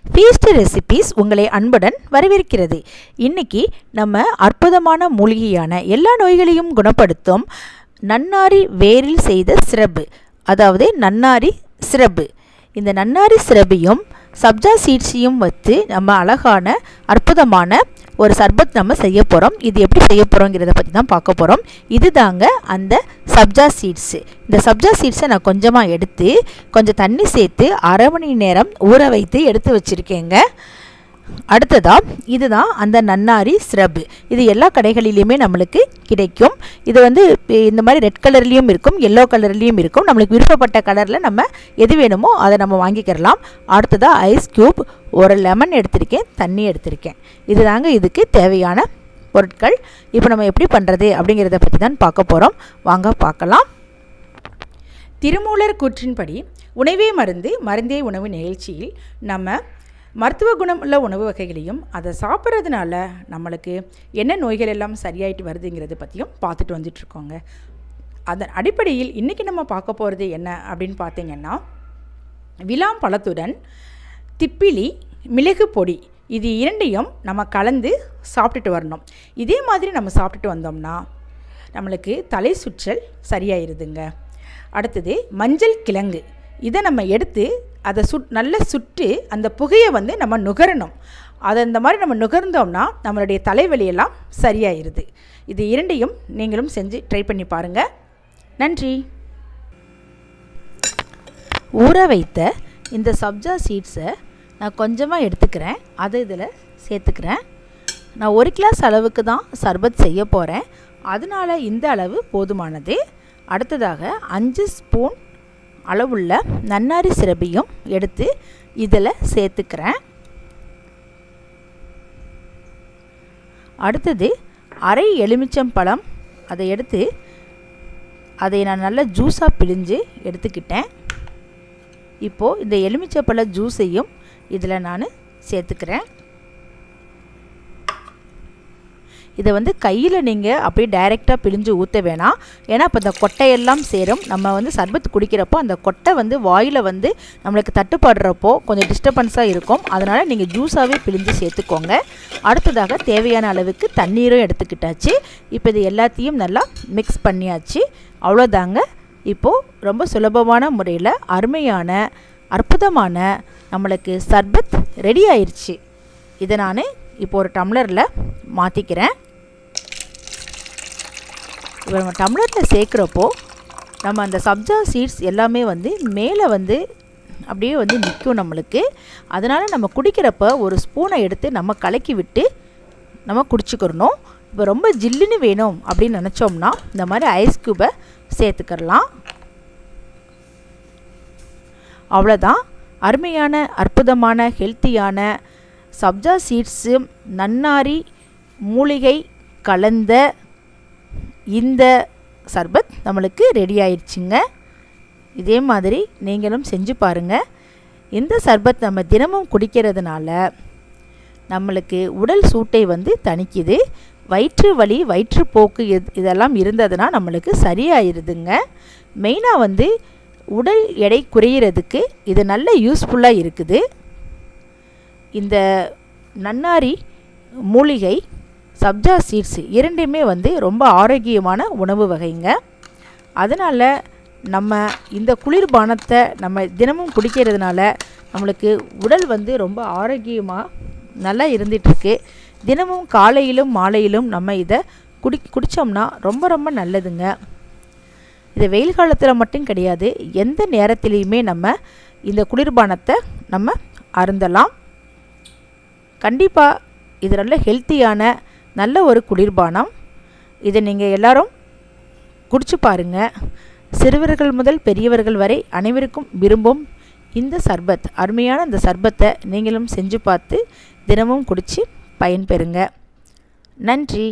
Feast recipes உங்களை அன்புடன் வரவேற்கிறது. இன்னைக்கு நம்ம அற்புதமான மூலிகையான எல்லா நோய்களையும் குணப்படுத்தும் நன்னாரி வேரில் செய்த சிரப்பு, அதாவது நன்னாரி சிரப்பு. இந்த நன்னாரி சிரப்பையும் சப்ஜா சீட்ஸையும் வச்சு நம்ம அழகான அற்புதமான ஒரு சர்பத் நம்ம செய்ய போகிறோம். இது எப்படி செய்ய போகிறோங்கிறத பற்றி தான் பார்க்க போகிறோம். இது தாங்க அந்த சப்ஜா சீட்ஸு. இந்த சப்ஜா சீட்ஸை நான் கொஞ்சமாக எடுத்து கொஞ்சம் தண்ணி சேர்த்து அரை மணி நேரம் ஊற வைத்து எடுத்து வச்சுருக்கேங்க. அடுத்ததாக இதுதான் அந்த நன்னாரி சிரப்பு. இது எல்லா கடைகளிலையுமே நம்மளுக்கு கிடைக்கும். இது இந்த மாதிரி ரெட் கலர்லேயும் இருக்கும், எல்லோ கலர்லேயும் இருக்கும். நம்மளுக்கு விருப்பப்பட்ட கலரில் நம்ம எது வேணுமோ அதை நம்ம வாங்கிக்கிறலாம். அடுத்ததாக ஐஸ் க்யூப், ஒரு லெமன் எடுத்திருக்கேன், தண்ணி எடுத்திருக்கேன். இது தாங்க இதுக்கு தேவையான பொருட்கள். இப்போ நம்ம எப்படி பண்ணுறது அப்படிங்கிறத பற்றி தான் பார்க்க போகிறோம். வாங்க பார்க்கலாம். திருமூலர் கூற்றின்படி உணவே மருந்து, மருந்தே உணவு நிகழ்ச்சியில் நம்ம மருத்துவ குணம் உள்ள உணவு வகைகளையும் அதை சாப்பிட்றதுனால நம்மளுக்கு என்ன நோய்கள் எல்லாம் சரியாயிட்டு வருதுங்கிறத பற்றியும் பார்த்துட்டு வந்துட்டுருக்கோங்க. அதன் அடிப்படையில் இன்றைக்கி நம்ம பார்க்க போகிறது என்ன அப்படின்னு பார்த்தீங்கன்னா, விளாம் பழத்துடன் திப்பிலி, மிளகு பொடி, இது இரண்டையும் நம்ம கலந்து சாப்பிட்டுட்டு வரணும். இதே மாதிரி நம்ம சாப்பிட்டுட்டு வந்தோம்னா நம்மளுக்கு தலை சுற்றல் சரியாயிருதுங்க. அடுத்தது மஞ்சள் கிழங்கு, இதை நம்ம எடுத்து அதை நல்லா சுட்டு அந்த புகையை நம்ம நுகரணும். அதை இந்த மாதிரி நம்ம நுகர்ந்தோம்னா நம்மளுடைய தலைவலியெல்லாம் சரியாயிருது. இது இரண்டையும் நீங்களும் செஞ்சு ட்ரை பண்ணி பாருங்கள். நன்றி. ஊற வைத்த இந்த சப்ஜா சீட்ஸை நான் கொஞ்சமாக எடுத்துக்கிறேன், அதை இதில் சேர்த்துக்கிறேன். நான் 1 கிளாஸ் அளவுக்கு தான் சர்பத் செய்ய போகிறேன், அதனால் இந்த அளவு போதுமானது. அடுத்ததாக 5 ஸ்பூன் அளவுள்ள நன்னாரி சிரப்பையும் எடுத்து இதில் சேர்த்துக்கிறேன். அடுத்தது அரை எலுமிச்சம்பழம், அதை எடுத்து அதை நான் நல்லா ஜூஸாக பிழிஞ்சு எடுத்துக்கிட்டேன். இப்போது இந்த எலுமிச்சம்பழ ஜூஸையும் இதில் நான் சேர்த்துக்கிறேன். இதை கையில் நீங்கள் அப்படியே டைரெக்டாக பிழிஞ்சு ஊற்ற வேணாம். ஏன்னா இப்போ இந்த கொட்டையெல்லாம் சேரும். நம்ம சர்பத்து குடிக்கிறப்போ அந்த கொட்டை வாயில் நம்மளுக்கு தட்டுப்படுறப்போ கொஞ்சம் டிஸ்டர்பன்ஸாக இருக்கும். அதனால் நீங்கள் ஜூஸாகவே பிழிஞ்சு சேர்த்துக்கோங்க. அடுத்ததாக தேவையான அளவுக்கு தண்ணீரும் எடுத்துக்கிட்டாச்சு. இப்போ இது எல்லாத்தையும் நல்லா மிக்ஸ் பண்ணியாச்சு. அவ்வளோதாங்க. இப்போது ரொம்ப சுலபமான முறையில் அருமையான அற்புதமான நம்மளுக்கு சர்பத் ரெடி ஆயிடுச்சு. இதை நான் இப்போ ஒரு டம்ளரில் மாற்றிக்கிறேன். இப்போ நம்ம டம்ளரில் சேர்க்குறப்போ நம்ம அந்த சப்ஜா சீட்ஸ் எல்லாமே மேலே அப்படியே நிற்கும் நம்மளுக்கு. அதனால் நம்ம குடிக்கிறப்ப ஒரு ஸ்பூனை எடுத்து நம்ம கலக்கி விட்டு நம்ம குடிச்சிக்கிறணும். இப்போ ரொம்ப ஜில்லுன்னு வேணும் அப்படின்னு நினச்சோம்னா இந்த மாதிரி ஐஸ் க்யூபை சேர்த்துக்கிறலாம். அவ்வளோதான். அருமையான அற்புதமான ஹெல்த்தியான சப்ஜா சீட்ஸு நன்னாரி மூலிகை கலந்த இந்த சர்பத் நம்மளுக்கு ரெடி ஆயிடுச்சுங்க. இதே மாதிரி நீங்களும் செஞ்சு பாருங்கள். இந்த சர்பத் நம்ம தினமும் குடிக்கிறதுனால நம்மளுக்கு உடல் சூட்டை தணிக்குது. வயிற்று வலி, வயிற்றுப்போக்கு இதெல்லாம் இருந்ததுன்னா நம்மளுக்கு சரியாயிருதுங்க. மெயினாக உடல் எடை குறையிறதுக்கு இது நல்ல யூஸ்ஃபுல்லாக இருக்குது. இந்த நன்னாரி மூலிகை, சப்ஜா சீட்ஸ் இரண்டுமே ரொம்ப ஆரோக்கியமான உணவு வகைங்க. அதனால் நம்ம இந்த குளிர்பானத்தை நம்ம தினமும் குடிக்கிறதுனால நம்மளுக்கு உடல் ரொம்ப ஆரோக்கியமாக நல்லா இருந்துகிட்ருக்கு. தினமும் காலையிலும் மாலையிலும் நம்ம இதை குடித்தோம்னா ரொம்ப ரொம்ப நல்லதுங்க. இது வெயில் காலத்தில் மட்டும் கிடையாது, எந்த நேரத்துலையுமே நம்ம இந்த குளிர்பானத்தை நம்ம அருந்தலாம். கண்டிப்பாக இது நல்ல ஹெல்த்தியான நல்ல ஒரு குளிர்பானம். இதை நீங்கள் எல்லாரும் குடிச்சு பாருங்கள். சிறுவர்கள் முதல் பெரியவர்கள் வரை அனைவருக்கும் விரும்பும் இந்த சர்பத், அருமையான இந்த சர்பத்தை நீங்களும் செஞ்சு பார்த்து தினமும் குடித்து பயன்பெறுங்க. நன்றி.